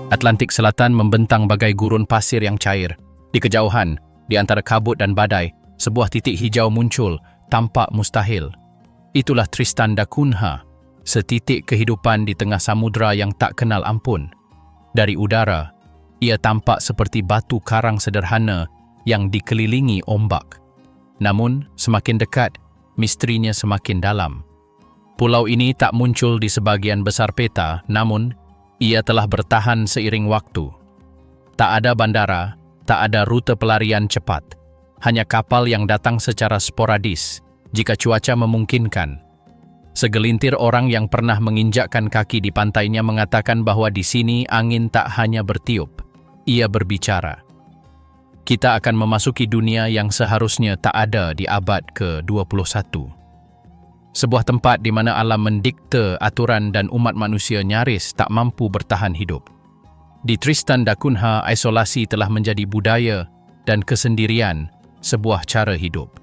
Atlantik Selatan membentang bagai gurun pasir yang cair. Di kejauhan, di antara kabut dan badai, sebuah titik hijau muncul, tampak mustahil. Itulah Tristan da Cunha, setitik kehidupan di tengah samudera yang tak kenal ampun. Dari udara, ia tampak seperti batu karang sederhana yang dikelilingi ombak. Namun, semakin dekat, misterinya semakin dalam. Pulau ini tak muncul di sebagian besar peta, namun ia telah bertahan seiring waktu. Tak ada bandara, tak ada rute pelarian cepat. Hanya kapal yang datang secara sporadis, jika cuaca memungkinkan. Segelintir orang yang pernah menginjakkan kaki di pantainya mengatakan bahwa di sini angin tak hanya bertiup, ia berbicara. Kita akan memasuki dunia yang seharusnya tak ada di abad ke-21. Sebuah tempat di mana alam mendikte aturan dan umat manusia nyaris tak mampu bertahan hidup. Di Tristan da Cunha, isolasi telah menjadi budaya dan kesendirian sebuah cara hidup.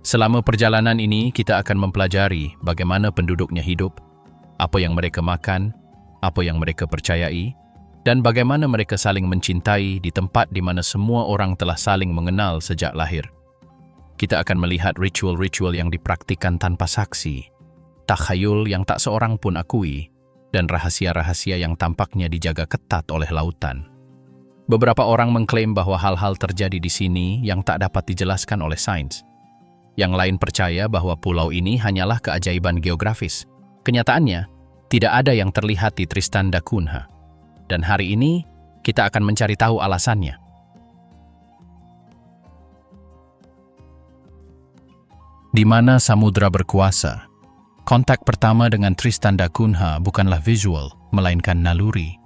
Selama perjalanan ini, kita akan mempelajari bagaimana penduduknya hidup, apa yang mereka makan, apa yang mereka percayai, dan bagaimana mereka saling mencintai di tempat di mana semua orang telah saling mengenal sejak lahir. Kita akan melihat ritual-ritual yang dipraktikkan tanpa saksi, takhayul yang tak seorang pun akui, dan rahasia-rahasia yang tampaknya dijaga ketat oleh lautan. Beberapa orang mengklaim bahwa hal-hal terjadi di sini yang tak dapat dijelaskan oleh sains. Yang lain percaya bahwa pulau ini hanyalah keajaiban geografis. Kenyataannya, tidak ada yang terlihat di Tristan da Cunha. Dan hari ini, kita akan mencari tahu alasannya. Di mana samudera berkuasa? Kontak pertama dengan Tristan da Cunha bukanlah visual, melainkan naluri.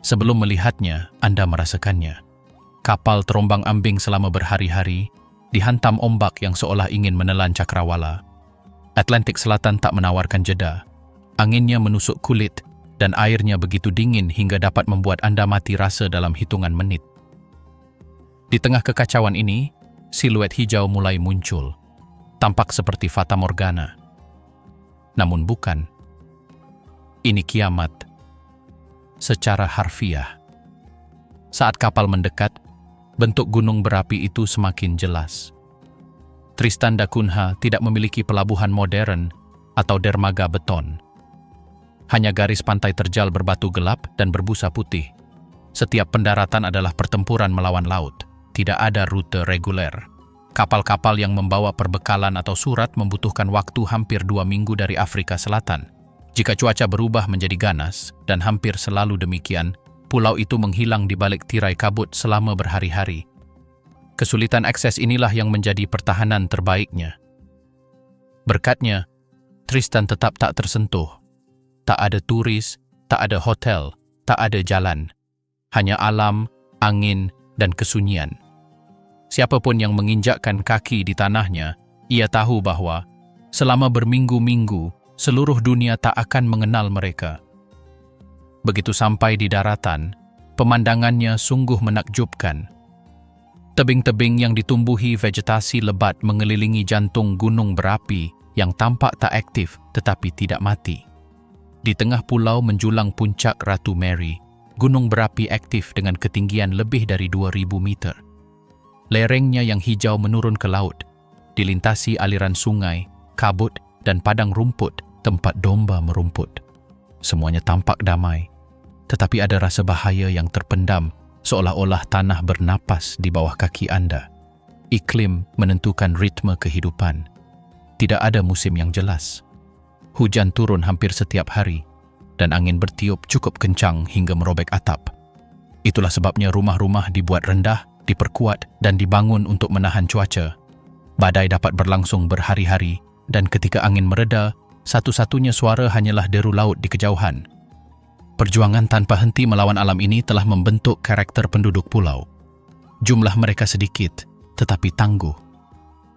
Sebelum melihatnya, Anda merasakannya. Kapal terombang-ambing selama berhari-hari, dihantam ombak yang seolah ingin menelan cakrawala. Atlantik Selatan tak menawarkan jeda. Anginnya menusuk kulit, dan airnya begitu dingin hingga dapat membuat Anda mati rasa dalam hitungan menit. Di tengah kekacauan ini, siluet hijau mulai muncul. Tampak seperti fata morgana. Namun bukan. Ini kiamat. Secara harfiah. Saat kapal mendekat, bentuk gunung berapi itu semakin jelas. Tristan da Cunha tidak memiliki pelabuhan modern atau dermaga beton. Hanya garis pantai terjal berbatu gelap dan berbusa putih. Setiap pendaratan adalah pertempuran melawan laut. Tidak ada rute reguler. Kapal-kapal yang membawa perbekalan atau surat membutuhkan waktu hampir 2 minggu dari Afrika Selatan. Jika cuaca berubah menjadi ganas, dan hampir selalu demikian, pulau itu menghilang di balik tirai kabut selama berhari-hari. Kesulitan akses inilah yang menjadi pertahanan terbaiknya. Berkatnya, Tristan tetap tak tersentuh. Tak ada turis, tak ada hotel, tak ada jalan. Hanya alam, angin, dan kesunyian. Siapapun yang menginjakkan kaki di tanahnya, ia tahu bahwa selama berminggu-minggu, seluruh dunia tak akan mengenal mereka. Begitu sampai di daratan, pemandangannya sungguh menakjubkan. Tebing-tebing yang ditumbuhi vegetasi lebat mengelilingi jantung gunung berapi yang tampak tak aktif tetapi tidak mati. Di tengah pulau menjulang puncak Ratu Mary, gunung berapi aktif dengan ketinggian lebih dari 2.000 meter. Lerengnya yang hijau menurun ke laut, dilintasi aliran sungai, kabut, dan padang rumput tempat domba merumput. Semuanya tampak damai, tetapi ada rasa bahaya yang terpendam, seolah-olah tanah bernapas di bawah kaki Anda. Iklim menentukan ritme kehidupan. Tidak ada musim yang jelas. Hujan turun hampir setiap hari, dan angin bertiup cukup kencang hingga merobek atap. Itulah sebabnya rumah-rumah dibuat rendah, diperkuat, dan dibangun untuk menahan cuaca. Badai dapat berlangsung berhari-hari, dan ketika angin mereda, satu-satunya suara hanyalah deru laut di kejauhan. Perjuangan tanpa henti melawan alam ini telah membentuk karakter penduduk pulau. Jumlah mereka sedikit, tetapi tangguh.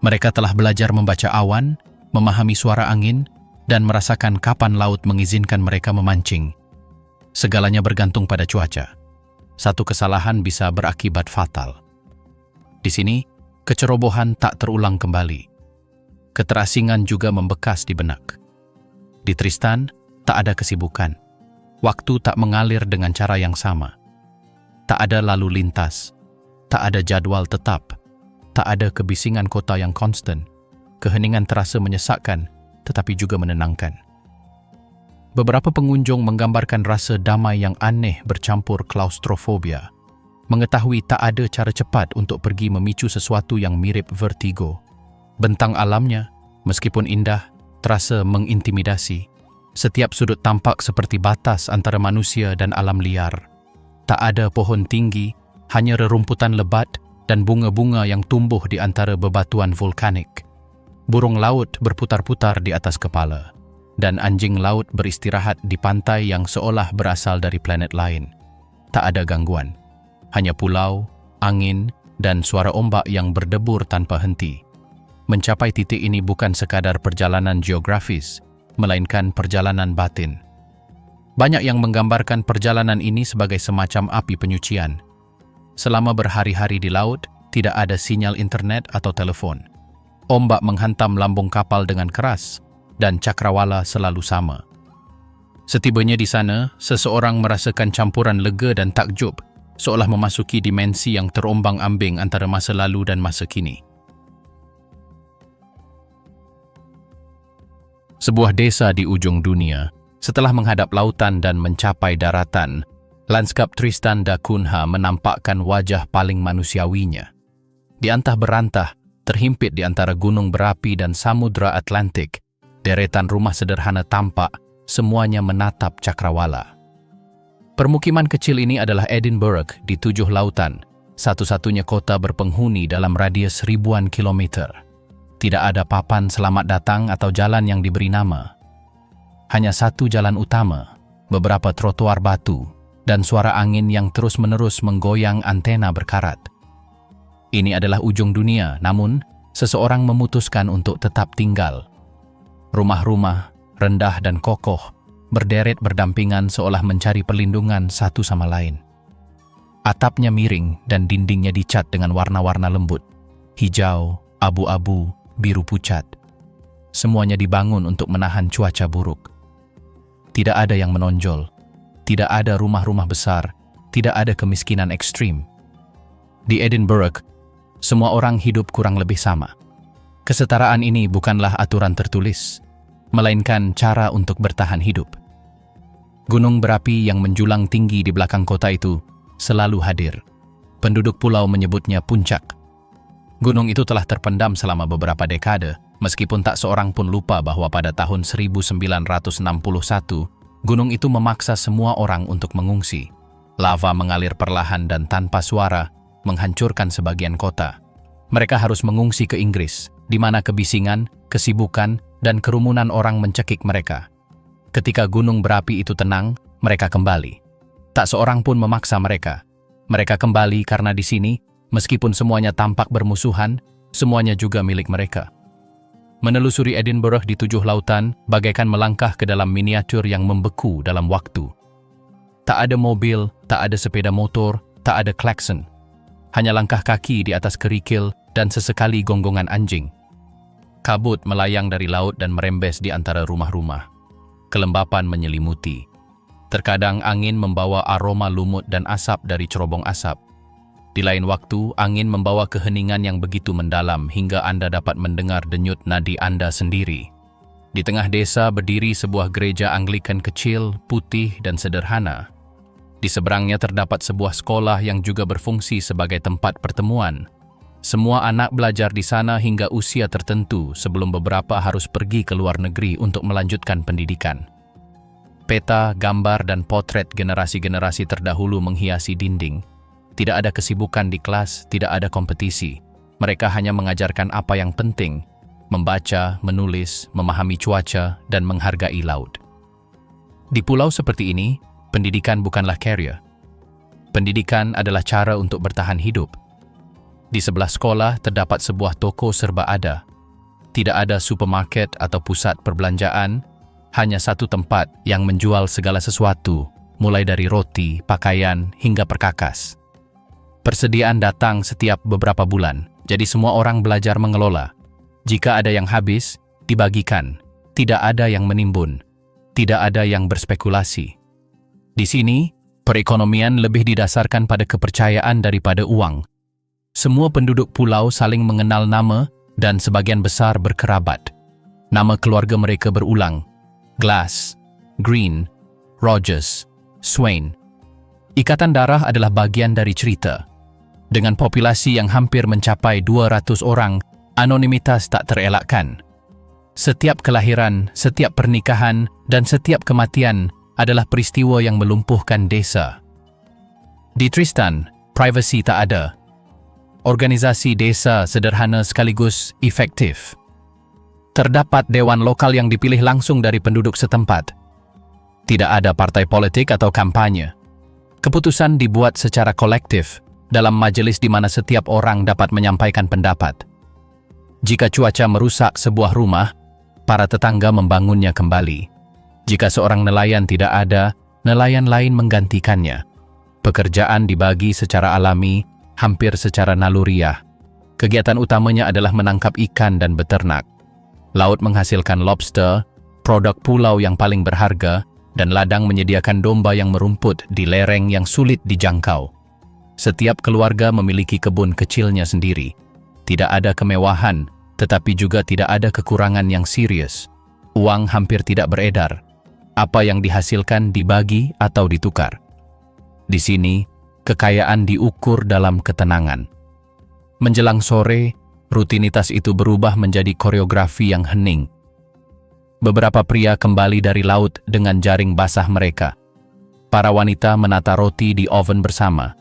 Mereka telah belajar membaca awan, memahami suara angin, dan merasakan kapan laut mengizinkan mereka memancing. Segalanya bergantung pada cuaca. Satu kesalahan bisa berakibat fatal. Di sini, kecerobohan tak terulang kembali. Keterasingan juga membekas di benak. Di Tristan, tak ada kesibukan. Waktu tak mengalir dengan cara yang sama. Tak ada lalu lintas, tak ada jadwal tetap, tak ada kebisingan kota yang konstan. Keheningan terasa menyesakkan, tetapi juga menenangkan. Beberapa pengunjung menggambarkan rasa damai yang aneh bercampur klaustrofobia. Mengetahui tak ada cara cepat untuk pergi memicu sesuatu yang mirip vertigo. Bentang alamnya, meskipun indah, terasa mengintimidasi. Setiap sudut tampak seperti batas antara manusia dan alam liar. Tak ada pohon tinggi, hanya rerumputan lebat dan bunga-bunga yang tumbuh di antara bebatuan vulkanik. Burung laut berputar-putar di atas kepala, dan anjing laut beristirahat di pantai yang seolah berasal dari planet lain. Tak ada gangguan, hanya pulau, angin, dan suara ombak yang berdebur tanpa henti. Mencapai titik ini bukan sekadar perjalanan geografis, melainkan perjalanan batin. Banyak yang menggambarkan perjalanan ini sebagai semacam api penyucian. Selama berhari-hari di laut, tidak ada sinyal internet atau telepon. Ombak menghantam lambung kapal dengan keras, dan cakrawala selalu sama. Setibanya di sana, seseorang merasakan campuran lega dan takjub, seolah memasuki dimensi yang terombang-ambing antara masa lalu dan masa kini. Sebuah desa di ujung dunia, setelah menghadap lautan dan mencapai daratan, lanskap Tristan da Cunha menampakkan wajah paling manusiawinya. Di antah berantah, terhimpit di antara gunung berapi dan samudra Atlantik, deretan rumah sederhana tampak, semuanya menatap cakrawala. Permukiman kecil ini adalah Edinburgh di 7 lautan, satu-satunya kota berpenghuni dalam radius ribuan kilometer. Tidak ada papan selamat datang atau jalan yang diberi nama. Hanya satu jalan utama, beberapa trotoar batu, dan suara angin yang terus-menerus menggoyang antena berkarat. Ini adalah ujung dunia, namun seseorang memutuskan untuk tetap tinggal. Rumah-rumah, rendah dan kokoh, berderet berdampingan seolah mencari perlindungan satu sama lain. Atapnya miring dan dindingnya dicat dengan warna-warna lembut, hijau, abu-abu, biru pucat. Semuanya dibangun untuk menahan cuaca buruk. Tidak ada yang menonjol, tidak ada rumah-rumah besar, tidak ada kemiskinan ekstrim. Di Edinburgh, semua orang hidup kurang lebih sama. Kesetaraan ini bukanlah aturan tertulis, melainkan cara untuk bertahan hidup. Gunung berapi yang menjulang tinggi di belakang kota itu selalu hadir. Penduduk pulau menyebutnya puncak. Gunung itu telah terpendam selama beberapa dekade, meskipun tak seorang pun lupa bahwa pada tahun 1961, gunung itu memaksa semua orang untuk mengungsi. Lava mengalir perlahan dan tanpa suara, menghancurkan sebagian kota. Mereka harus mengungsi ke Inggris, di mana kebisingan, kesibukan, dan kerumunan orang mencekik mereka. Ketika gunung berapi itu tenang, mereka kembali. Tak seorang pun memaksa mereka. Mereka kembali karena di sini, meskipun semuanya tampak bermusuhan, semuanya juga milik mereka. Menelusuri Edinburgh di 7 lautan, bagaikan melangkah ke dalam miniatur yang membeku dalam waktu. Tak ada mobil, tak ada sepeda motor, tak ada klakson. Hanya langkah kaki di atas kerikil dan sesekali gonggongan anjing. Kabut melayang dari laut dan merembes di antara rumah-rumah. Kelembapan menyelimuti. Terkadang angin membawa aroma lumut dan asap dari cerobong asap. Di lain waktu, angin membawa keheningan yang begitu mendalam hingga Anda dapat mendengar denyut nadi Anda sendiri. Di tengah desa berdiri sebuah gereja Anglikan kecil, putih dan sederhana. Di seberangnya terdapat sebuah sekolah yang juga berfungsi sebagai tempat pertemuan. Semua anak belajar di sana hingga usia tertentu sebelum beberapa harus pergi ke luar negeri untuk melanjutkan pendidikan. Peta, gambar, dan potret generasi-generasi terdahulu menghiasi dinding. Tidak ada kesibukan di kelas, tidak ada kompetisi. Mereka hanya mengajarkan apa yang penting, membaca, menulis, memahami cuaca, dan menghargai laut. Di pulau seperti ini, pendidikan bukanlah career. Pendidikan adalah cara untuk bertahan hidup. Di sebelah sekolah terdapat sebuah toko serba ada. Tidak ada supermarket atau pusat perbelanjaan, hanya satu tempat yang menjual segala sesuatu, mulai dari roti, pakaian, hingga perkakas. Persediaan datang setiap beberapa bulan, jadi semua orang belajar mengelola. Jika ada yang habis, dibagikan. Tidak ada yang menimbun. Tidak ada yang berspekulasi. Di sini, perekonomian lebih didasarkan pada kepercayaan daripada uang. Semua penduduk pulau saling mengenal nama dan sebagian besar berkerabat. Nama keluarga mereka berulang: Glass, Green, Rogers, Swain. Ikatan darah adalah bagian dari cerita. Dengan populasi yang hampir mencapai 200 orang, anonimitas tak terelakkan. Setiap kelahiran, setiap pernikahan, dan setiap kematian adalah peristiwa yang melumpuhkan desa. Di Tristan, privasi tak ada. Organisasi desa sederhana sekaligus efektif. Terdapat dewan lokal yang dipilih langsung dari penduduk setempat. Tidak ada partai politik atau kampanye. Keputusan dibuat secara kolektif dalam majelis di mana setiap orang dapat menyampaikan pendapat. Jika cuaca merusak sebuah rumah, para tetangga membangunnya kembali. Jika seorang nelayan tidak ada, nelayan lain menggantikannya. Pekerjaan dibagi secara alami, hampir secara naluriah. Kegiatan utamanya adalah menangkap ikan dan beternak. Laut menghasilkan lobster, produk pulau yang paling berharga, dan ladang menyediakan domba yang merumput di lereng yang sulit dijangkau. Setiap keluarga memiliki kebun kecilnya sendiri. Tidak ada kemewahan, tetapi juga tidak ada kekurangan yang serius. Uang hampir tidak beredar. Apa yang dihasilkan dibagi atau ditukar. Di sini, kekayaan diukur dalam ketenangan. Menjelang sore, rutinitas itu berubah menjadi koreografi yang hening. Beberapa pria kembali dari laut dengan jaring basah mereka. Para wanita menata roti di oven bersama.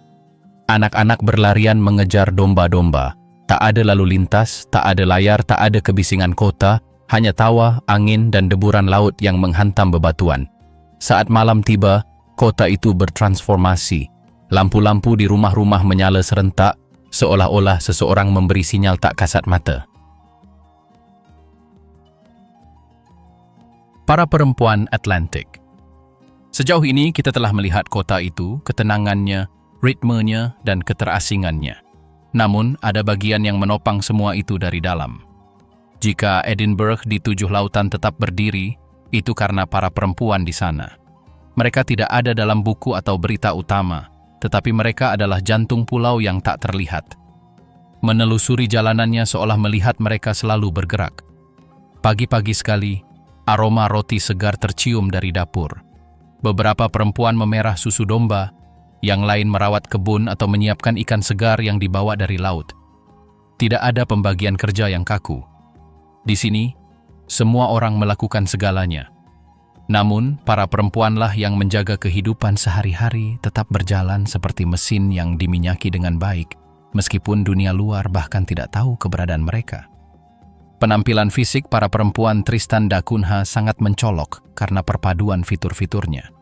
Anak-anak berlarian mengejar domba-domba. Tak ada lalu lintas, tak ada layar, tak ada kebisingan kota, hanya tawa, angin, dan deburan laut yang menghantam bebatuan. Saat malam tiba, kota itu bertransformasi. Lampu-lampu di rumah-rumah menyala serentak, seolah-olah seseorang memberi sinyal tak kasat mata. Para perempuan Atlantik. Sejauh ini kita telah melihat kota itu, ketenangannya, ritmenya, dan keterasingannya. Namun, ada bagian yang menopang semua itu dari dalam. Jika Edinburgh di 7 lautan tetap berdiri, itu karena para perempuan di sana. Mereka tidak ada dalam buku atau berita utama, tetapi mereka adalah jantung pulau yang tak terlihat. Menelusuri jalanannya seolah melihat mereka selalu bergerak. Pagi-pagi sekali, aroma roti segar tercium dari dapur. Beberapa perempuan memerah susu domba, yang lain merawat kebun atau menyiapkan ikan segar yang dibawa dari laut. Tidak ada pembagian kerja yang kaku. Di sini, semua orang melakukan segalanya. Namun, para perempuanlah yang menjaga kehidupan sehari-hari tetap berjalan seperti mesin yang diminyaki dengan baik, meskipun dunia luar bahkan tidak tahu keberadaan mereka. Penampilan fisik para perempuan Tristan da Cunha sangat mencolok karena perpaduan fitur-fiturnya.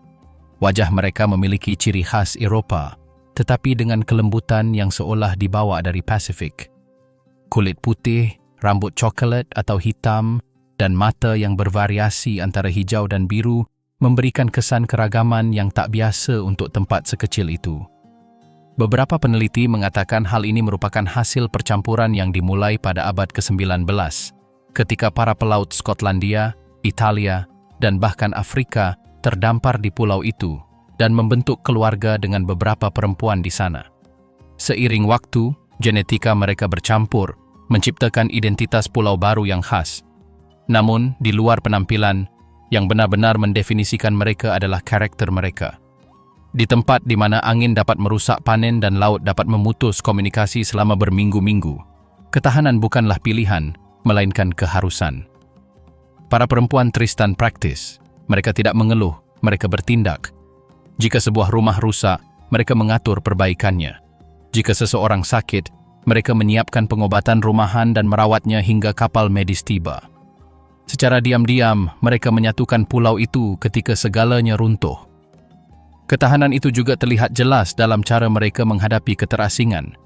Wajah mereka memiliki ciri khas Eropa, tetapi dengan kelembutan yang seolah dibawa dari Pasifik. Kulit putih, rambut coklat atau hitam, dan mata yang bervariasi antara hijau dan biru memberikan kesan keragaman yang tak biasa untuk tempat sekecil itu. Beberapa peneliti mengatakan hal ini merupakan hasil percampuran yang dimulai pada abad ke-19, ketika para pelaut Skotlandia, Italia, dan bahkan Afrika terdampar di pulau itu dan membentuk keluarga dengan beberapa perempuan di sana. Seiring waktu, genetika mereka bercampur, menciptakan identitas pulau baru yang khas. Namun, di luar penampilan, yang benar-benar mendefinisikan mereka adalah karakter mereka. Di tempat di mana angin dapat merusak panen dan laut dapat memutus komunikasi selama berminggu-minggu, ketahanan bukanlah pilihan, melainkan keharusan. Para perempuan Tristan praktis. Mereka tidak mengeluh, mereka bertindak. Jika sebuah rumah rusak, mereka mengatur perbaikannya. Jika seseorang sakit, mereka menyiapkan pengobatan rumahan dan merawatnya hingga kapal medis tiba. Secara diam-diam, mereka menyatukan pulau itu ketika segalanya runtuh. Ketahanan itu juga terlihat jelas dalam cara mereka menghadapi keterasingan.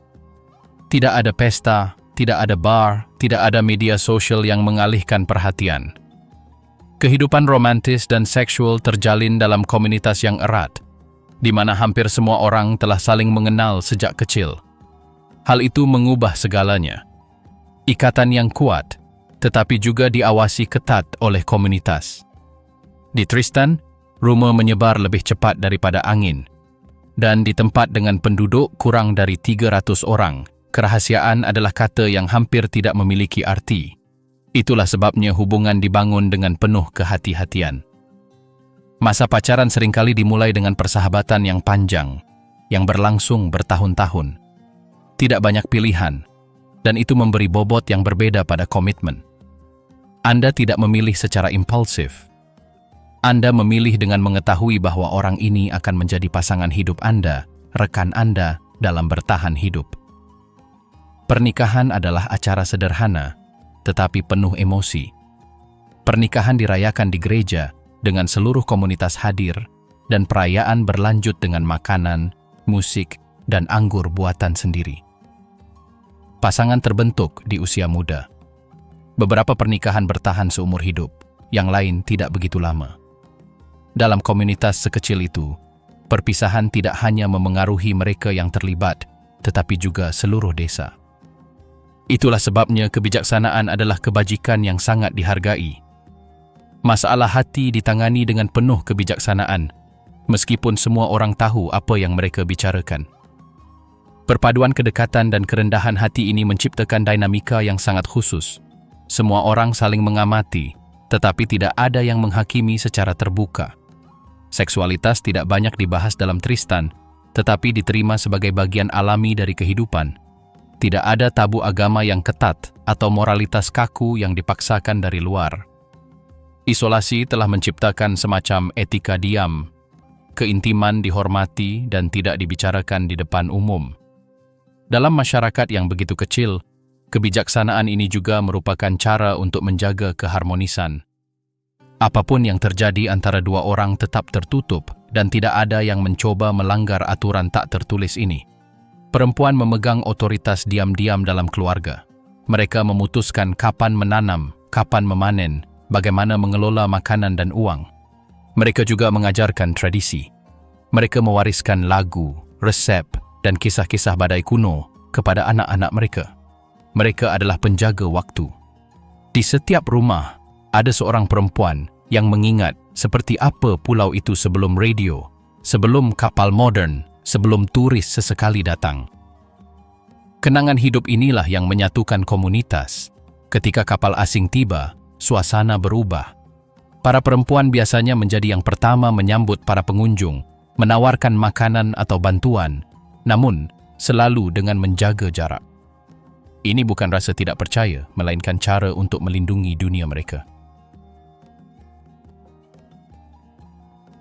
Tidak ada pesta, tidak ada bar, tidak ada media sosial yang mengalihkan perhatian. Kehidupan romantis dan seksual terjalin dalam komunitas yang erat, di mana hampir semua orang telah saling mengenal sejak kecil. Hal itu mengubah segalanya. Ikatan yang kuat, tetapi juga diawasi ketat oleh komunitas. Di Tristan, Rumor menyebar lebih cepat daripada angin. Dan di tempat dengan penduduk kurang dari 300 orang, kerahasiaan adalah kata yang hampir tidak memiliki arti. Itulah sebabnya hubungan dibangun dengan penuh kehati-hatian. Masa pacaran seringkali dimulai dengan persahabatan yang panjang, yang berlangsung bertahun-tahun. Tidak banyak pilihan, dan itu memberi bobot yang berbeda pada komitmen. Anda tidak memilih secara impulsif. Anda memilih dengan mengetahui bahwa orang ini akan menjadi pasangan hidup Anda, rekan Anda dalam bertahan hidup. Pernikahan adalah acara sederhana, tetapi penuh emosi. Pernikahan dirayakan di gereja dengan seluruh komunitas hadir, dan perayaan berlanjut dengan makanan, musik, dan anggur buatan sendiri. Pasangan terbentuk di usia muda. Beberapa pernikahan bertahan seumur hidup, yang lain tidak begitu lama. Dalam komunitas sekecil itu, perpisahan tidak hanya memengaruhi mereka yang terlibat, tetapi juga seluruh desa. Itulah sebabnya kebijaksanaan adalah kebajikan yang sangat dihargai. Masalah hati ditangani dengan penuh kebijaksanaan, meskipun semua orang tahu apa yang mereka bicarakan. Perpaduan kedekatan dan kerendahan hati ini menciptakan dinamika yang sangat khusus. Semua orang saling mengamati, tetapi tidak ada yang menghakimi secara terbuka. Seksualitas tidak banyak dibahas dalam Tristan, tetapi diterima sebagai bagian alami dari kehidupan. Tidak ada tabu agama yang ketat atau moralitas kaku yang dipaksakan dari luar. Isolasi telah menciptakan semacam etika diam. Keintiman dihormati dan tidak dibicarakan di depan umum. Dalam masyarakat yang begitu kecil, kebijaksanaan ini juga merupakan cara untuk menjaga keharmonisan. Apapun yang terjadi antara dua orang tetap tertutup dan tidak ada yang mencoba melanggar aturan tak tertulis ini. Perempuan memegang otoritas diam-diam dalam keluarga. Mereka memutuskan kapan menanam, kapan memanen, bagaimana mengelola makanan dan uang. Mereka juga mengajarkan tradisi. Mereka mewariskan lagu, resep, dan kisah-kisah badai kuno kepada anak-anak mereka. Mereka adalah penjaga waktu. Di setiap rumah, ada seorang perempuan yang mengingat seperti apa pulau itu sebelum radio, sebelum kapal modern, sebelum turis sesekali datang. Kenangan hidup inilah yang menyatukan komunitas. Ketika kapal asing tiba, suasana berubah. Para perempuan biasanya menjadi yang pertama menyambut para pengunjung, menawarkan makanan atau bantuan, namun selalu dengan menjaga jarak. Ini bukan rasa tidak percaya, melainkan cara untuk melindungi dunia mereka.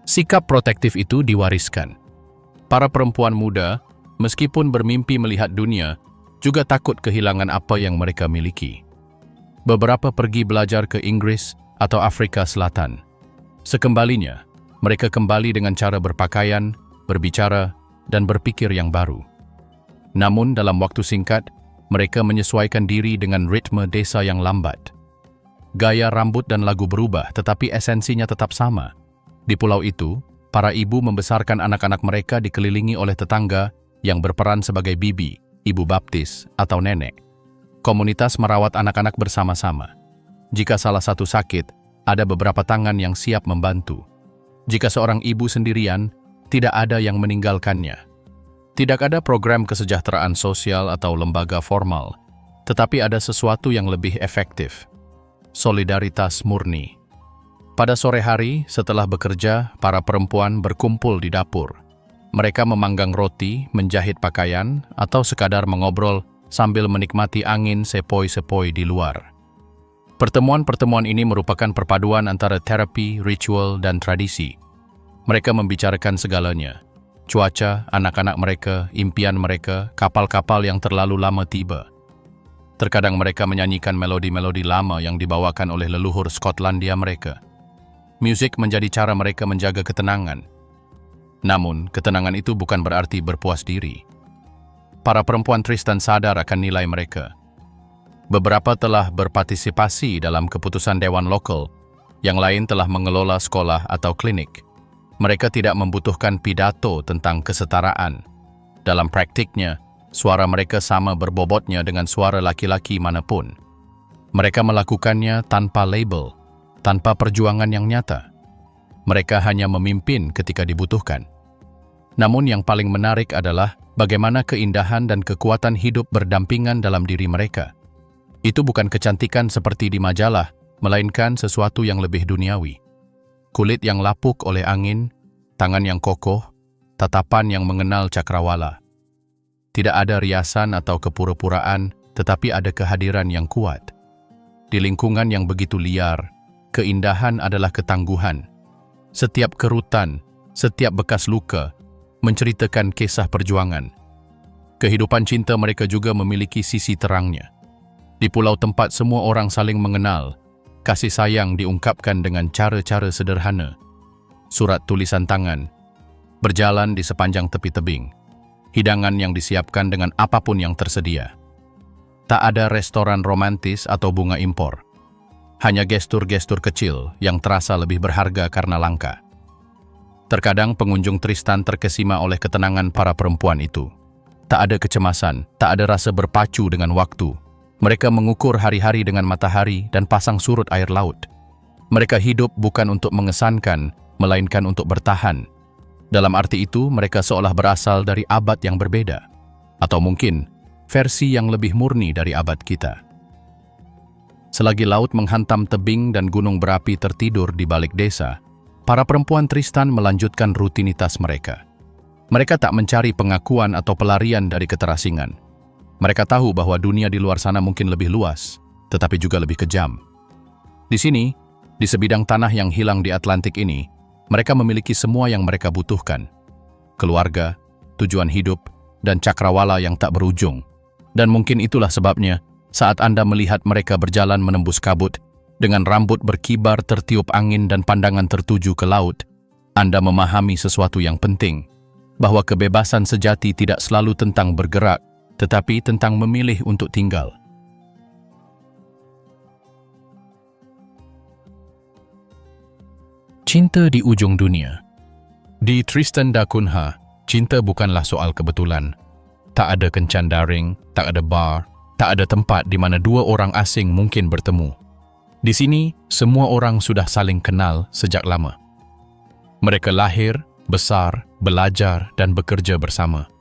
Sikap protektif itu diwariskan. Para perempuan muda, meskipun bermimpi melihat dunia, juga takut kehilangan apa yang mereka miliki. Beberapa pergi belajar ke Inggris atau Afrika Selatan. Sekembalinya, mereka kembali dengan cara berpakaian, berbicara, dan berpikir yang baru. Namun dalam waktu singkat, mereka menyesuaikan diri dengan ritme desa yang lambat. Gaya rambut dan lagu berubah, tetapi esensinya tetap sama. Di pulau itu, para ibu membesarkan anak-anak mereka dikelilingi oleh tetangga yang berperan sebagai bibi, ibu baptis, atau nenek. Komunitas merawat anak-anak bersama-sama. Jika salah satu sakit, ada beberapa tangan yang siap membantu. Jika seorang ibu sendirian, tidak ada yang meninggalkannya. Tidak ada program kesejahteraan sosial atau lembaga formal, tetapi ada sesuatu yang lebih efektif. Solidaritas murni. Pada sore hari, setelah bekerja, para perempuan berkumpul di dapur. Mereka memanggang roti, menjahit pakaian, atau sekadar mengobrol sambil menikmati angin sepoi-sepoi di luar. Pertemuan-pertemuan ini merupakan perpaduan antara terapi, ritual, dan tradisi. Mereka membicarakan segalanya. Cuaca, anak-anak mereka, impian mereka, kapal-kapal yang terlalu lama tiba. Terkadang mereka menyanyikan melodi-melodi lama yang dibawakan oleh leluhur Skotlandia mereka. Musik menjadi cara mereka menjaga ketenangan. Namun, ketenangan itu bukan berarti berpuas diri. Para perempuan Tristan sadar akan nilai mereka. Beberapa telah berpartisipasi dalam keputusan dewan lokal, yang lain telah mengelola sekolah atau klinik. Mereka tidak membutuhkan pidato tentang kesetaraan. Dalam praktiknya, suara mereka sama berbobotnya dengan suara laki-laki manapun. Mereka melakukannya tanpa label, tanpa perjuangan yang nyata. Mereka hanya memimpin ketika dibutuhkan. Namun yang paling menarik adalah bagaimana keindahan dan kekuatan hidup berdampingan dalam diri mereka. Itu bukan kecantikan seperti di majalah, melainkan sesuatu yang lebih duniawi. Kulit yang lapuk oleh angin, tangan yang kokoh, tatapan yang mengenal cakrawala. Tidak ada riasan atau kepura-puraan, tetapi ada kehadiran yang kuat. Di lingkungan yang begitu liar, keindahan adalah ketangguhan. Setiap kerutan, setiap bekas luka, menceritakan kisah perjuangan. Kehidupan cinta mereka juga memiliki sisi terangnya. Di pulau tempat semua orang saling mengenal, kasih sayang diungkapkan dengan cara-cara sederhana. Surat tulisan tangan, berjalan di sepanjang tepi tebing, hidangan yang disiapkan dengan apapun yang tersedia. Tak ada restoran romantis atau bunga impor. Hanya gestur-gestur kecil yang terasa lebih berharga karena langka. Terkadang pengunjung Tristan terkesima oleh ketenangan para perempuan itu. Tak ada kecemasan, tak ada rasa berpacu dengan waktu. Mereka mengukur hari-hari dengan matahari dan pasang surut air laut. Mereka hidup bukan untuk mengesankan, melainkan untuk bertahan. Dalam arti itu, mereka seolah berasal dari abad yang berbeda. Atau mungkin, versi yang lebih murni dari abad kita. Selagi laut menghantam tebing dan gunung berapi tertidur di balik desa, para perempuan Tristan melanjutkan rutinitas mereka. Mereka tak mencari pengakuan atau pelarian dari keterasingan. Mereka tahu bahwa dunia di luar sana mungkin lebih luas, tetapi juga lebih kejam. Di sini, di sebidang tanah yang hilang di Atlantik ini, mereka memiliki semua yang mereka butuhkan. Keluarga, tujuan hidup, dan cakrawala yang tak berujung. Dan mungkin itulah sebabnya, saat Anda melihat mereka berjalan menembus kabut, dengan rambut berkibar tertiup angin dan pandangan tertuju ke laut, Anda memahami sesuatu yang penting, bahwa kebebasan sejati tidak selalu tentang bergerak, tetapi tentang memilih untuk tinggal. Cinta di ujung dunia. Di Tristan da Cunha, cinta bukanlah soal kebetulan. Tak ada kencan daring, tak ada bar, tak ada tempat di mana dua orang asing mungkin bertemu. Di sini, semua orang sudah saling kenal sejak lama. Mereka lahir, besar, belajar, dan bekerja bersama.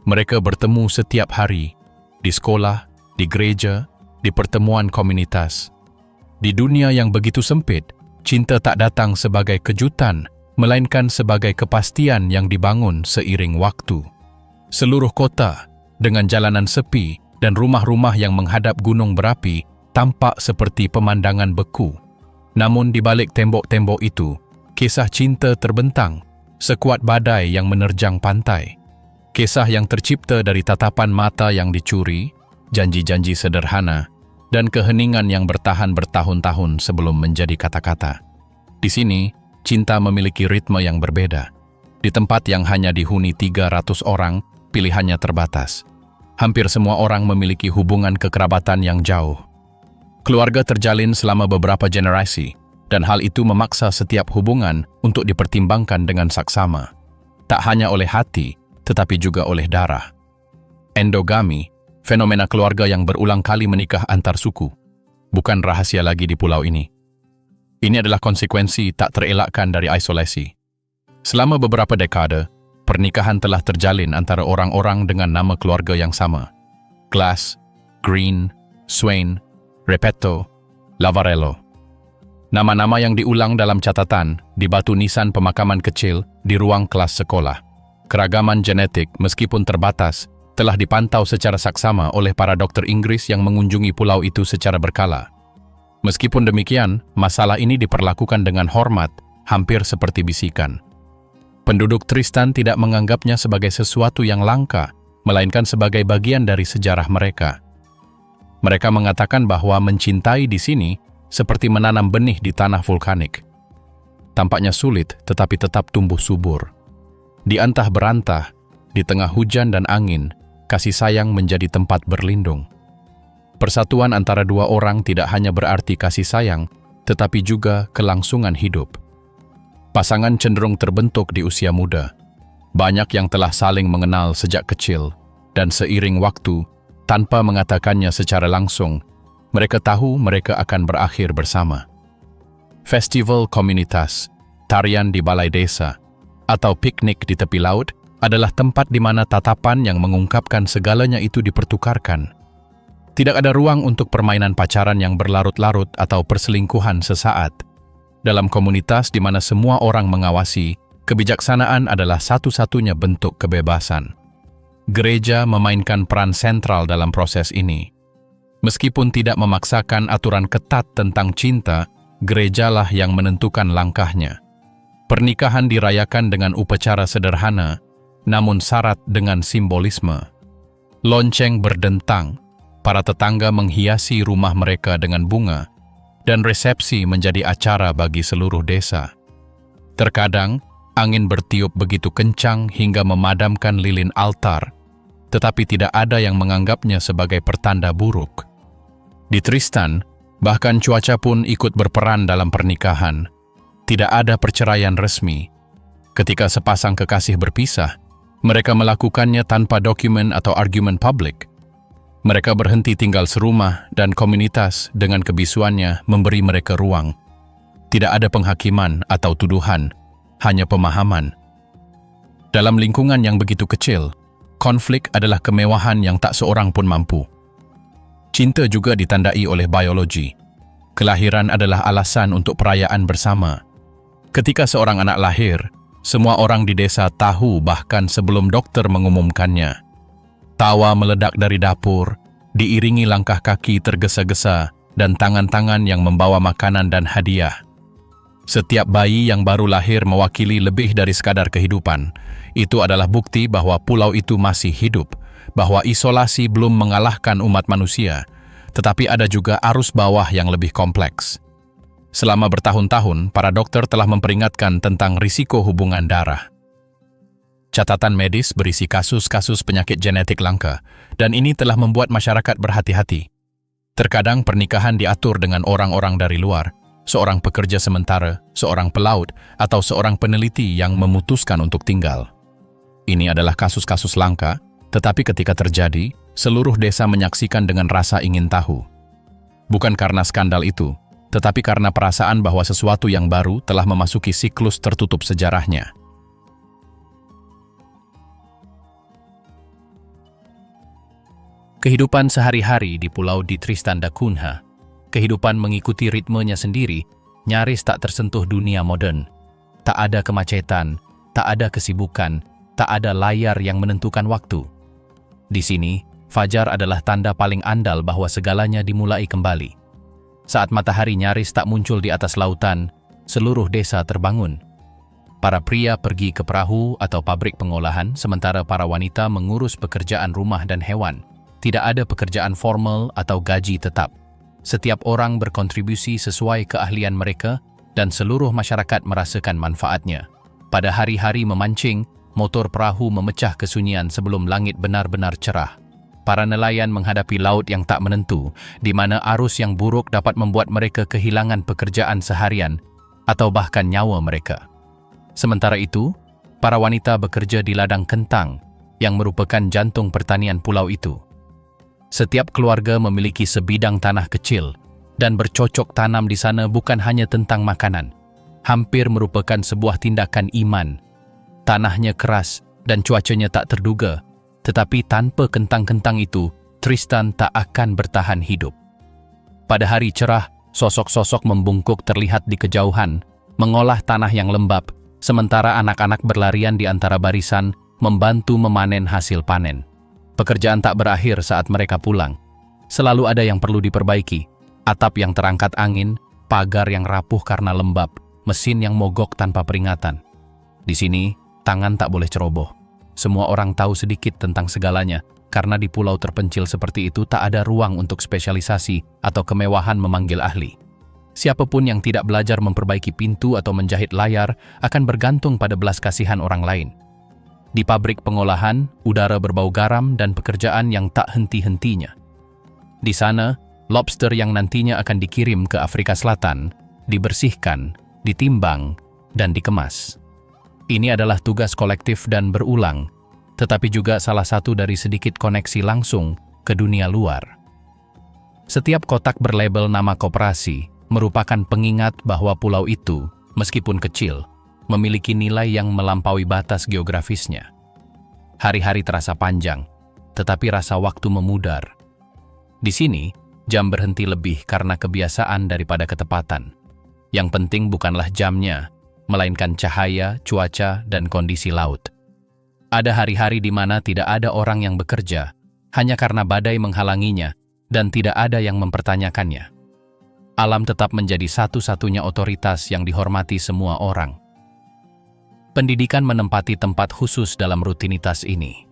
Mereka bertemu setiap hari, di sekolah, di gereja, di pertemuan komunitas. Di dunia yang begitu sempit, cinta tak datang sebagai kejutan, melainkan sebagai kepastian yang dibangun seiring waktu. Seluruh kota, dengan jalanan sepi dan rumah-rumah yang menghadap gunung berapi, tampak seperti pemandangan beku. Namun di balik tembok-tembok itu, kisah cinta terbentang, sekuat badai yang menerjang pantai. Kisah yang tercipta dari tatapan mata yang dicuri, janji-janji sederhana, dan keheningan yang bertahan bertahun-tahun sebelum menjadi kata-kata. Di sini, cinta memiliki ritme yang berbeda. Di tempat yang hanya dihuni 300 orang, pilihannya terbatas. Hampir semua orang memiliki hubungan kekerabatan yang jauh. Keluarga terjalin selama beberapa generasi, dan hal itu memaksa setiap hubungan untuk dipertimbangkan dengan saksama. Tak hanya oleh hati, tetapi juga oleh darah. Endogami, fenomena keluarga yang berulang kali menikah antar suku, bukan rahasia lagi di pulau ini. Ini adalah konsekuensi tak terelakkan dari isolasi. Selama beberapa dekade, pernikahan telah terjalin antara orang-orang dengan nama keluarga yang sama. Glass, Green, Swain, Repetto, Lavarello. Nama-nama yang diulang dalam catatan di batu nisan pemakaman kecil di ruang kelas sekolah. Keragaman genetik, meskipun terbatas, telah dipantau secara saksama oleh para dokter Inggris yang mengunjungi pulau itu secara berkala. Meskipun demikian, masalah ini diperlakukan dengan hormat, hampir seperti bisikan. Penduduk Tristan tidak menganggapnya sebagai sesuatu yang langka, melainkan sebagai bagian dari sejarah mereka. Mereka mengatakan bahwa mencintai di sini seperti menanam benih di tanah vulkanik. Tampaknya sulit, tetapi tetap tumbuh subur. Di antah berantah, di tengah hujan dan angin, kasih sayang menjadi tempat berlindung. Persatuan antara dua orang tidak hanya berarti kasih sayang, tetapi juga kelangsungan hidup. Pasangan cenderung terbentuk di usia muda. Banyak yang telah saling mengenal sejak kecil, dan seiring waktu, tanpa mengatakannya secara langsung, mereka tahu mereka akan berakhir bersama. Festival komunitas, tarian di balai desa, atau piknik di tepi laut adalah tempat di mana tatapan yang mengungkapkan segalanya itu dipertukarkan. Tidak ada ruang untuk permainan pacaran yang berlarut-larut atau perselingkuhan sesaat. Dalam komunitas di mana semua orang mengawasi, kebijaksanaan adalah satu-satunya bentuk kebebasan. Gereja memainkan peran sentral dalam proses ini. Meskipun tidak memaksakan aturan ketat tentang cinta, gerejalah yang menentukan langkahnya. Pernikahan dirayakan dengan upacara sederhana, namun syarat dengan simbolisme. Lonceng berdentang, para tetangga menghiasi rumah mereka dengan bunga, dan resepsi menjadi acara bagi seluruh desa. Terkadang, angin bertiup begitu kencang hingga memadamkan lilin altar, tetapi tidak ada yang menganggapnya sebagai pertanda buruk. Di Tristan, bahkan cuaca pun ikut berperan dalam pernikahan. Tidak ada perceraian resmi. Ketika sepasang kekasih berpisah, mereka melakukannya tanpa dokumen atau argumen publik. Mereka berhenti tinggal serumah dan komunitas dengan kebisuannya memberi mereka ruang. Tidak ada penghakiman atau tuduhan, hanya pemahaman. Dalam lingkungan yang begitu kecil, konflik adalah kemewahan yang tak seorang pun mampu. Cinta juga ditandai oleh biologi. Kelahiran adalah alasan untuk perayaan bersama. Ketika seorang anak lahir, semua orang di desa tahu bahkan sebelum dokter mengumumkannya. Tawa meledak dari dapur, diiringi langkah kaki tergesa-gesa dan tangan-tangan yang membawa makanan dan hadiah. Setiap bayi yang baru lahir mewakili lebih dari sekadar kehidupan. Itu adalah bukti bahwa pulau itu masih hidup, bahwa isolasi belum mengalahkan umat manusia, tetapi ada juga arus bawah yang lebih kompleks. Selama bertahun-tahun, para dokter telah memperingatkan tentang risiko hubungan darah. Catatan medis berisi kasus-kasus penyakit genetik langka, dan ini telah membuat masyarakat berhati-hati. Terkadang pernikahan diatur dengan orang-orang dari luar, seorang pekerja sementara, seorang pelaut, atau seorang peneliti yang memutuskan untuk tinggal. Ini adalah kasus-kasus langka, tetapi ketika terjadi, seluruh desa menyaksikan dengan rasa ingin tahu. Bukan karena skandal itu, tetapi karena perasaan bahwa sesuatu yang baru telah memasuki siklus tertutup sejarahnya. Kehidupan sehari-hari di pulau di Tristan da Cunha, kehidupan mengikuti ritmenya sendiri, nyaris tak tersentuh dunia modern. Tak ada kemacetan, tak ada kesibukan, tak ada layar yang menentukan waktu. Di sini, fajar adalah tanda paling andal bahwa segalanya dimulai kembali. Saat matahari nyaris tak muncul di atas lautan, seluruh desa terbangun. Para pria pergi ke perahu atau pabrik pengolahan, sementara para wanita mengurus pekerjaan rumah dan hewan. Tidak ada pekerjaan formal atau gaji tetap. Setiap orang berkontribusi sesuai keahlian mereka dan seluruh masyarakat merasakan manfaatnya. Pada hari-hari memancing, motor perahu memecah kesunyian sebelum langit benar-benar cerah. Para nelayan menghadapi laut yang tak menentu, di mana arus yang buruk dapat membuat mereka kehilangan pekerjaan seharian atau bahkan nyawa mereka. Sementara itu, para wanita bekerja di ladang kentang yang merupakan jantung pertanian pulau itu. Setiap keluarga memiliki sebidang tanah kecil dan bercocok tanam di sana bukan hanya tentang makanan. Hampir merupakan sebuah tindakan iman. Tanahnya keras dan cuacanya tak terduga. Tetapi tanpa kentang-kentang itu, Tristan tak akan bertahan hidup. Pada hari cerah, sosok-sosok membungkuk terlihat di kejauhan, mengolah tanah yang lembab, sementara anak-anak berlarian di antara barisan, membantu memanen hasil panen. Pekerjaan tak berakhir saat mereka pulang. Selalu ada yang perlu diperbaiki, atap yang terangkat angin, pagar yang rapuh karena lembab, mesin yang mogok tanpa peringatan. Di sini, tangan tak boleh ceroboh. Semua orang tahu sedikit tentang segalanya, karena di pulau terpencil seperti itu tak ada ruang untuk spesialisasi atau kemewahan memanggil ahli. Siapapun yang tidak belajar memperbaiki pintu atau menjahit layar akan bergantung pada belas kasihan orang lain. Di pabrik pengolahan, udara berbau garam dan pekerjaan yang tak henti-hentinya. Di sana, lobster yang nantinya akan dikirim ke Afrika Selatan, dibersihkan, ditimbang, dan dikemas. Ini adalah tugas kolektif dan berulang, tetapi juga salah satu dari sedikit koneksi langsung ke dunia luar. Setiap kotak berlabel nama koperasi merupakan pengingat bahwa pulau itu, meskipun kecil, memiliki nilai yang melampaui batas geografisnya. Hari-hari terasa panjang, tetapi rasa waktu memudar. Di sini, jam berhenti lebih karena kebiasaan daripada ketepatan. Yang penting bukanlah jamnya, melainkan cahaya, cuaca, dan kondisi laut. Ada hari-hari di mana tidak ada orang yang bekerja, hanya karena badai menghalanginya, dan tidak ada yang mempertanyakannya. Alam tetap menjadi satu-satunya otoritas yang dihormati semua orang. Pendidikan menempati tempat khusus dalam rutinitas ini.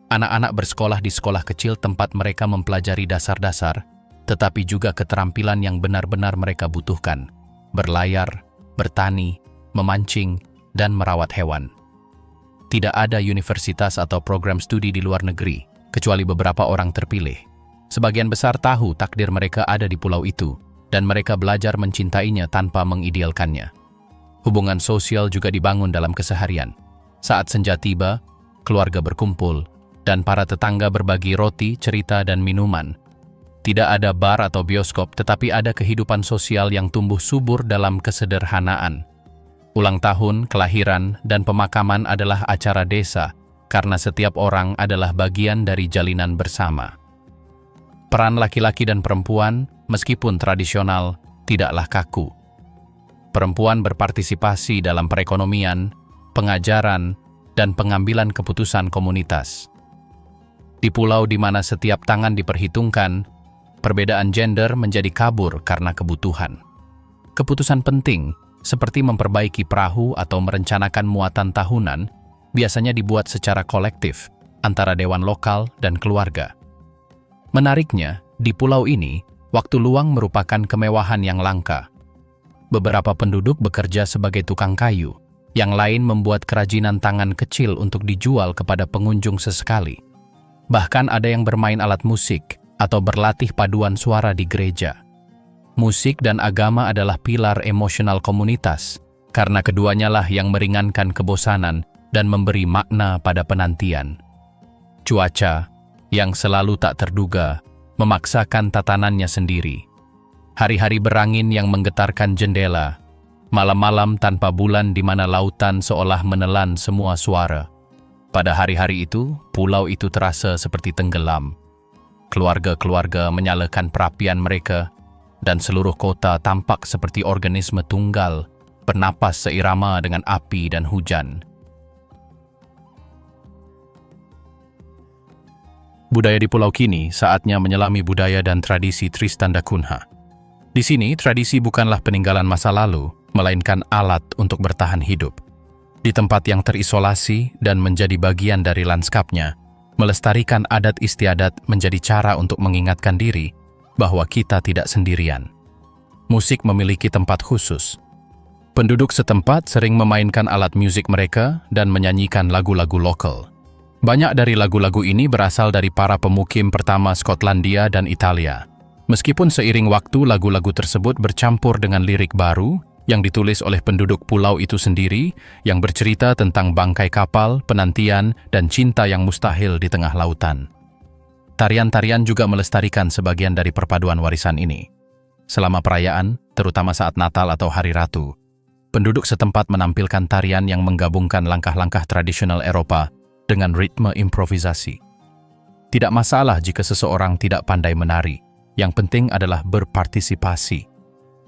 Anak-anak bersekolah di sekolah kecil tempat mereka mempelajari dasar-dasar, tetapi juga keterampilan yang benar-benar mereka butuhkan: berlayar, bertani, memancing, dan merawat hewan. Tidak ada universitas atau program studi di luar negeri, kecuali beberapa orang terpilih. Sebagian besar tahu takdir mereka ada di pulau itu, dan mereka belajar mencintainya tanpa mengidealkannya. Hubungan sosial juga dibangun dalam keseharian. Saat senja tiba, keluarga berkumpul, dan para tetangga berbagi roti, cerita, dan minuman. Tidak ada bar atau bioskop, tetapi ada kehidupan sosial yang tumbuh subur dalam kesederhanaan. Ulang tahun, kelahiran, dan pemakaman adalah acara desa, karena setiap orang adalah bagian dari jalinan bersama. Peran laki-laki dan perempuan, meskipun tradisional, tidaklah kaku. Perempuan berpartisipasi dalam perekonomian, pengajaran, dan pengambilan keputusan komunitas. Di pulau di mana setiap tangan diperhitungkan, perbedaan gender menjadi kabur karena kebutuhan. Keputusan penting, seperti memperbaiki perahu atau merencanakan muatan tahunan, biasanya dibuat secara kolektif antara dewan lokal dan keluarga. Menariknya, di pulau ini, waktu luang merupakan kemewahan yang langka. Beberapa penduduk bekerja sebagai tukang kayu, yang lain membuat kerajinan tangan kecil untuk dijual kepada pengunjung sesekali. Bahkan ada yang bermain alat musik atau berlatih paduan suara di gereja. Musik dan agama adalah pilar emosional komunitas, karena keduanya lah yang meringankan kebosanan dan memberi makna pada penantian. Cuaca, yang selalu tak terduga, memaksakan tatanannya sendiri. Hari-hari berangin yang menggetarkan jendela, malam-malam tanpa bulan di mana lautan seolah menelan semua suara. Pada hari-hari itu, pulau itu terasa seperti tenggelam. Keluarga-keluarga menyalakan perapian mereka, dan seluruh kota tampak seperti organisme tunggal, bernapas seirama dengan api dan hujan. Budaya di pulau kini saatnya menyelami budaya dan tradisi Tristan da Cunha. Di sini, tradisi bukanlah peninggalan masa lalu, melainkan alat untuk bertahan hidup. Di tempat yang terisolasi dan menjadi bagian dari lanskapnya, melestarikan adat istiadat menjadi cara untuk mengingatkan diri bahwa kita tidak sendirian. Musik memiliki tempat khusus. Penduduk setempat sering memainkan alat musik mereka dan menyanyikan lagu-lagu lokal. Banyak dari lagu-lagu ini berasal dari para pemukim pertama Skotlandia dan Italia. Meskipun seiring waktu lagu-lagu tersebut bercampur dengan lirik baru yang ditulis oleh penduduk pulau itu sendiri, yang bercerita tentang bangkai kapal, penantian, dan cinta yang mustahil di tengah lautan. Tarian-tarian juga melestarikan sebagian dari perpaduan warisan ini. Selama perayaan, terutama saat Natal atau Hari Ratu, penduduk setempat menampilkan tarian yang menggabungkan langkah-langkah tradisional Eropa dengan ritme improvisasi. Tidak masalah jika seseorang tidak pandai menari. Yang penting adalah berpartisipasi.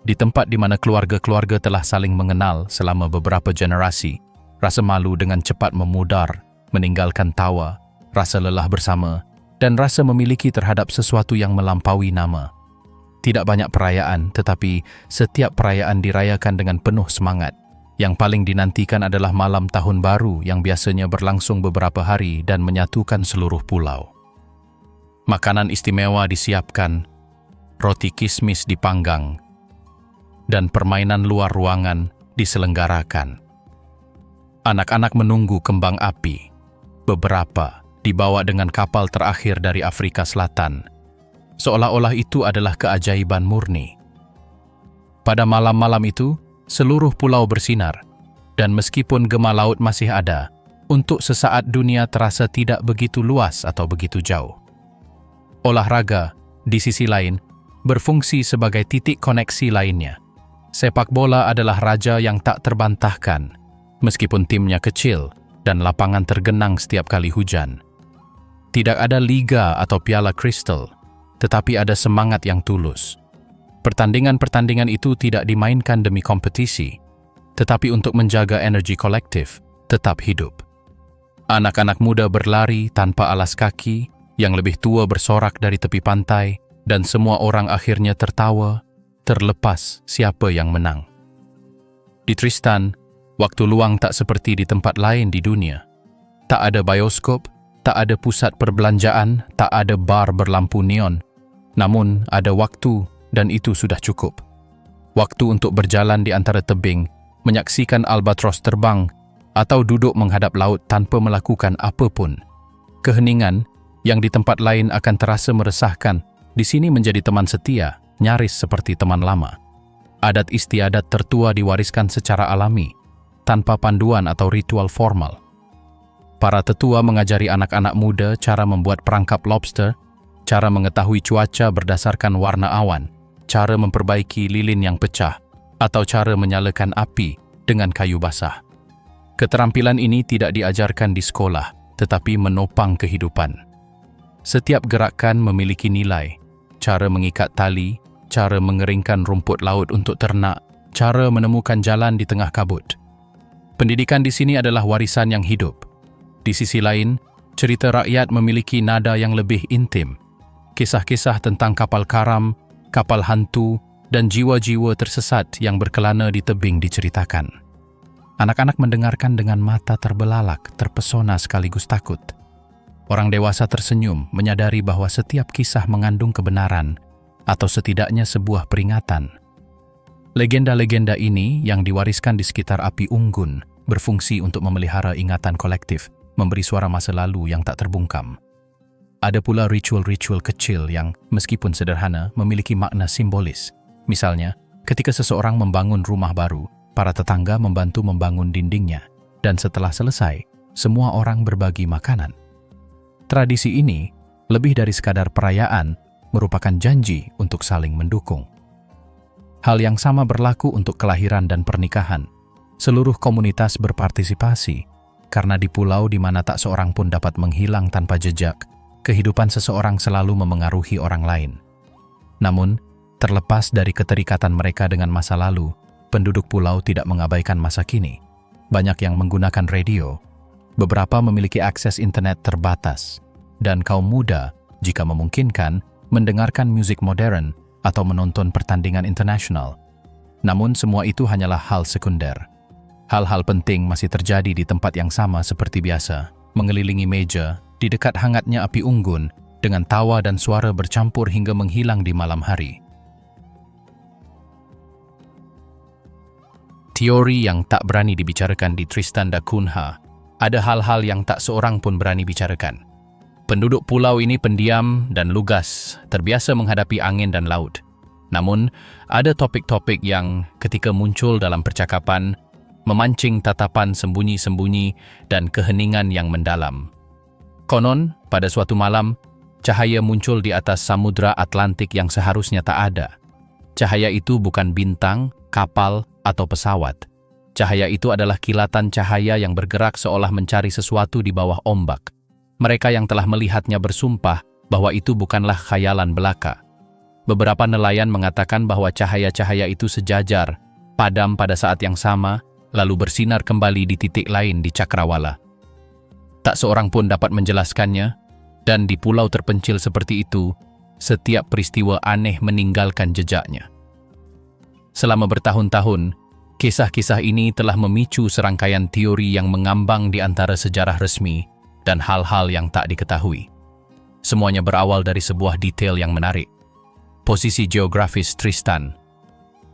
Di tempat di mana keluarga-keluarga telah saling mengenal selama beberapa generasi, rasa malu dengan cepat memudar, meninggalkan tawa, rasa lelah bersama, dan rasa memiliki terhadap sesuatu yang melampaui nama. Tidak banyak perayaan, tetapi setiap perayaan dirayakan dengan penuh semangat. Yang paling dinantikan adalah malam tahun baru yang biasanya berlangsung beberapa hari dan menyatukan seluruh pulau. Makanan istimewa disiapkan, roti kismis dipanggang, dan permainan luar ruangan diselenggarakan. Anak-anak menunggu kembang api. Beberapa dibawa dengan kapal terakhir dari Afrika Selatan. Seolah-olah itu adalah keajaiban murni. Pada malam-malam itu, seluruh pulau bersinar, dan meskipun gema laut masih ada, untuk sesaat dunia terasa tidak begitu luas atau begitu jauh. Olahraga, di sisi lain, berfungsi sebagai titik koneksi lainnya. Sepak bola adalah raja yang tak terbantahkan, meskipun timnya kecil dan lapangan tergenang setiap kali hujan. Tidak ada liga atau piala kristal, tetapi ada semangat yang tulus. Pertandingan-pertandingan itu tidak dimainkan demi kompetisi, tetapi untuk menjaga energi kolektif tetap hidup. Anak-anak muda berlari tanpa alas kaki, yang lebih tua bersorak dari tepi pantai, dan semua orang akhirnya tertawa, terlepas siapa yang menang. Di Tristan, waktu luang tak seperti di tempat lain di dunia. Tak ada bioskop, tak ada pusat perbelanjaan, tak ada bar berlampu neon. Namun ada waktu, dan itu sudah cukup. Waktu untuk berjalan di antara tebing, menyaksikan albatros terbang, atau duduk menghadap laut tanpa melakukan apapun. Keheningan yang di tempat lain akan terasa meresahkan, di sini menjadi teman setia, nyaris seperti teman lama. Adat istiadat tertua diwariskan secara alami, tanpa panduan atau ritual formal. Para tetua mengajari anak-anak muda cara membuat perangkap lobster, cara mengetahui cuaca berdasarkan warna awan, cara memperbaiki lilin yang pecah, atau cara menyalakan api dengan kayu basah. Keterampilan ini tidak diajarkan di sekolah, tetapi menopang kehidupan. Setiap gerakan memiliki nilai, cara mengikat tali, cara mengeringkan rumput laut untuk ternak, cara menemukan jalan di tengah kabut. Pendidikan di sini adalah warisan yang hidup. Di sisi lain, cerita rakyat memiliki nada yang lebih intim. Kisah-kisah tentang kapal karam, kapal hantu, dan jiwa-jiwa tersesat yang berkelana di tebing diceritakan. Anak-anak mendengarkan dengan mata terbelalak, terpesona sekaligus takut. Orang dewasa tersenyum, menyadari bahwa setiap kisah mengandung kebenaran, atau setidaknya sebuah peringatan. Legenda-legenda ini yang diwariskan di sekitar api unggun berfungsi untuk memelihara ingatan kolektif, memberi suara masa lalu yang tak terbungkam. Ada pula ritual-ritual kecil yang, meskipun sederhana, memiliki makna simbolis. Misalnya, ketika seseorang membangun rumah baru, para tetangga membantu membangun dindingnya, dan setelah selesai, semua orang berbagi makanan. Tradisi ini, lebih dari sekadar perayaan, merupakan janji untuk saling mendukung. Hal yang sama berlaku untuk kelahiran dan pernikahan. Seluruh komunitas berpartisipasi, karena di pulau di mana tak seorang pun dapat menghilang tanpa jejak, kehidupan seseorang selalu memengaruhi orang lain. Namun, terlepas dari keterikatan mereka dengan masa lalu, penduduk pulau tidak mengabaikan masa kini. Banyak yang menggunakan radio, beberapa memiliki akses internet terbatas, dan kaum muda, jika memungkinkan, mendengarkan musik modern atau menonton pertandingan internasional. Namun semua itu hanyalah hal sekunder. Hal-hal penting masih terjadi di tempat yang sama seperti biasa, mengelilingi meja, di dekat hangatnya api unggun, dengan tawa dan suara bercampur hingga menghilang di malam hari. Teori yang tak berani dibicarakan di Tristan da Cunha. Ada hal-hal yang tak seorang pun berani bicarakan. Penduduk pulau ini pendiam dan lugas, terbiasa menghadapi angin dan laut. Namun, ada topik-topik yang ketika muncul dalam percakapan, memancing tatapan sembunyi-sembunyi dan keheningan yang mendalam. Konon, pada suatu malam, cahaya muncul di atas Samudra Atlantik yang seharusnya tak ada. Cahaya itu bukan bintang, kapal, atau pesawat. Cahaya itu adalah kilatan cahaya yang bergerak seolah mencari sesuatu di bawah ombak. Mereka yang telah melihatnya bersumpah bahwa itu bukanlah khayalan belaka. Beberapa nelayan mengatakan bahwa cahaya-cahaya itu sejajar, padam pada saat yang sama, lalu bersinar kembali di titik lain di cakrawala. Tak seorang pun dapat menjelaskannya, dan di pulau terpencil seperti itu, setiap peristiwa aneh meninggalkan jejaknya. Selama bertahun-tahun, kisah-kisah ini telah memicu serangkaian teori yang mengambang di antara sejarah resmi dan hal-hal yang tak diketahui. Semuanya berawal dari sebuah detail yang menarik. Posisi geografis Tristan.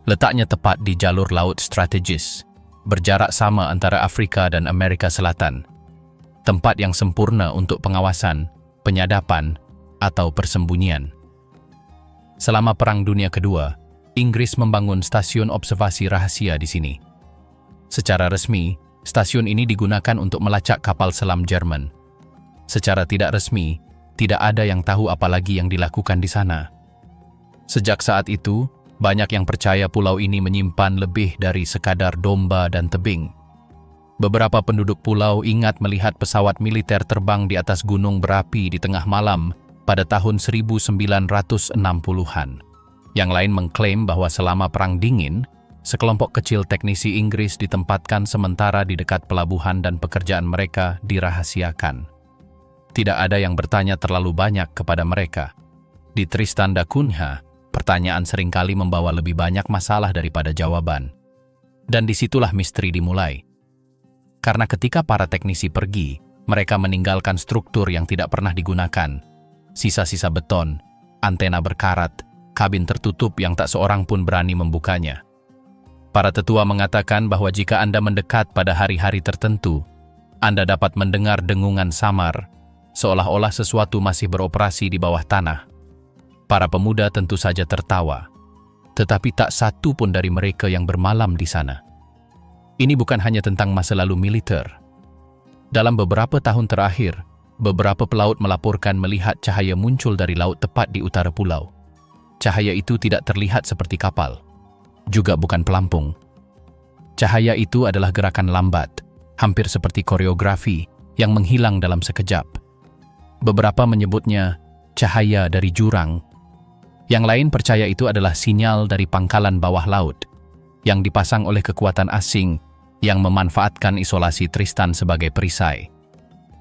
Letaknya tepat di jalur laut strategis, berjarak sama antara Afrika dan Amerika Selatan. Tempat yang sempurna untuk pengawasan, penyadapan, atau persembunyian. Selama Perang Dunia Kedua, Inggris membangun stasiun observasi rahasia di sini. Secara resmi, stasiun ini digunakan untuk melacak kapal selam Jerman. Secara tidak resmi, tidak ada yang tahu apa lagi yang dilakukan di sana. Sejak saat itu, Banyak yang percaya pulau ini menyimpan lebih dari sekadar domba dan tebing. Beberapa penduduk pulau ingat melihat pesawat militer terbang di atas gunung berapi di tengah malam pada tahun 1960-an. Yang lain mengklaim bahwa selama Perang Dingin, sekelompok kecil teknisi Inggris ditempatkan sementara di dekat pelabuhan dan pekerjaan mereka dirahasiakan. Tidak ada yang bertanya terlalu banyak kepada mereka. Di Tristan da Cunha, pertanyaan seringkali membawa lebih banyak masalah daripada jawaban. Dan disitulah misteri dimulai. Karena ketika para teknisi pergi, mereka meninggalkan struktur yang tidak pernah digunakan. Sisa-sisa beton, antena berkarat, kabin tertutup yang tak seorang pun berani membukanya. Para tetua mengatakan bahwa jika Anda mendekat pada hari-hari tertentu, Anda dapat mendengar dengungan samar, seolah-olah sesuatu masih beroperasi di bawah tanah. Para pemuda tentu saja tertawa, tetapi tak satu pun dari mereka yang bermalam di sana. Ini bukan hanya tentang masa lalu militer. Dalam beberapa tahun terakhir, beberapa pelaut melaporkan melihat cahaya muncul dari laut tepat di utara pulau. Cahaya itu tidak terlihat seperti kapal, juga bukan pelampung. Cahaya itu adalah gerakan lambat, hampir seperti koreografi yang menghilang dalam sekejap. Beberapa menyebutnya cahaya dari jurang. Yang lain percaya itu adalah sinyal dari pangkalan bawah laut yang dipasang oleh kekuatan asing yang memanfaatkan isolasi Tristan sebagai perisai.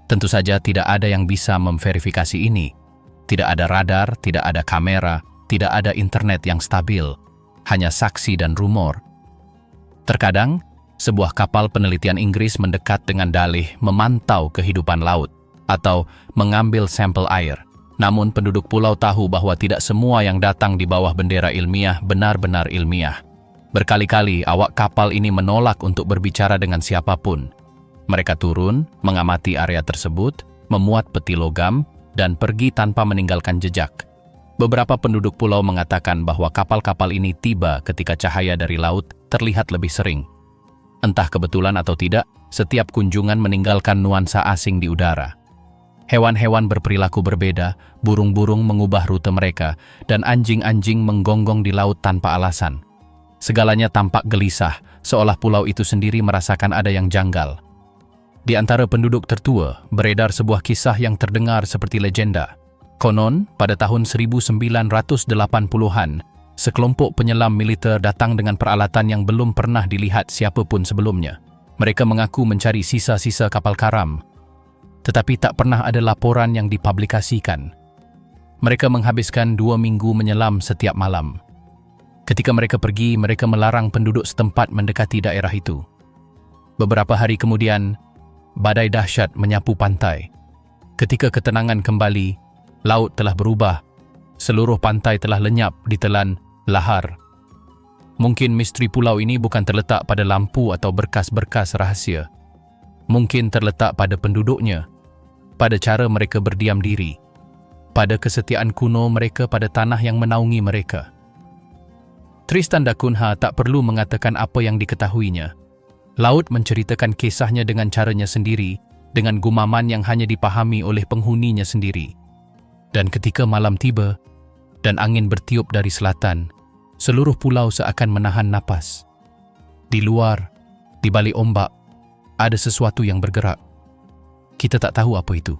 Tentu saja tidak ada yang bisa memverifikasi ini. Tidak ada radar, tidak ada kamera, tidak ada internet yang stabil, hanya saksi dan rumor. Terkadang, sebuah kapal penelitian Inggris mendekat dengan dalih memantau kehidupan laut atau mengambil sampel air. Namun penduduk pulau tahu bahwa tidak semua yang datang di bawah bendera ilmiah benar-benar ilmiah. Berkali-kali awak kapal ini menolak untuk berbicara dengan siapapun. Mereka turun, mengamati area tersebut, memuat peti logam, dan pergi tanpa meninggalkan jejak. Beberapa penduduk pulau mengatakan bahwa kapal-kapal ini tiba ketika cahaya dari laut terlihat lebih sering. Entah kebetulan atau tidak, setiap kunjungan meninggalkan nuansa asing di udara. Hewan-hewan berperilaku berbeda, burung-burung mengubah rute mereka, dan anjing-anjing menggonggong di laut tanpa alasan. Segalanya tampak gelisah, seolah pulau itu sendiri merasakan ada yang janggal. Di antara penduduk tertua, beredar sebuah kisah yang terdengar seperti legenda. Konon, pada tahun 1980-an, sekelompok penyelam militer datang dengan peralatan yang belum pernah dilihat siapapun sebelumnya. Mereka mengaku mencari sisa-sisa kapal karam, tetapi tak pernah ada laporan yang dipublikasikan. Mereka menghabiskan 2 minggu menyelam setiap malam. Ketika mereka pergi, mereka melarang penduduk setempat mendekati daerah itu. Beberapa hari kemudian, badai dahsyat menyapu pantai. Ketika ketenangan kembali, laut telah berubah. Seluruh pantai telah lenyap ditelan lahar. Mungkin misteri pulau ini bukan terletak pada lampu atau berkas-berkas rahasia. Mungkin terletak pada penduduknya, pada cara mereka berdiam diri, pada kesetiaan kuno mereka pada tanah yang menaungi mereka. Tristan da Cunha tak perlu mengatakan apa yang diketahuinya. Laut menceritakan kisahnya dengan caranya sendiri, dengan gumaman yang hanya dipahami oleh penghuninya sendiri. Dan ketika malam tiba, dan angin bertiup dari selatan, seluruh pulau seakan menahan napas. Di luar, di balik ombak, ada sesuatu yang bergerak. Kita tak tahu apa itu.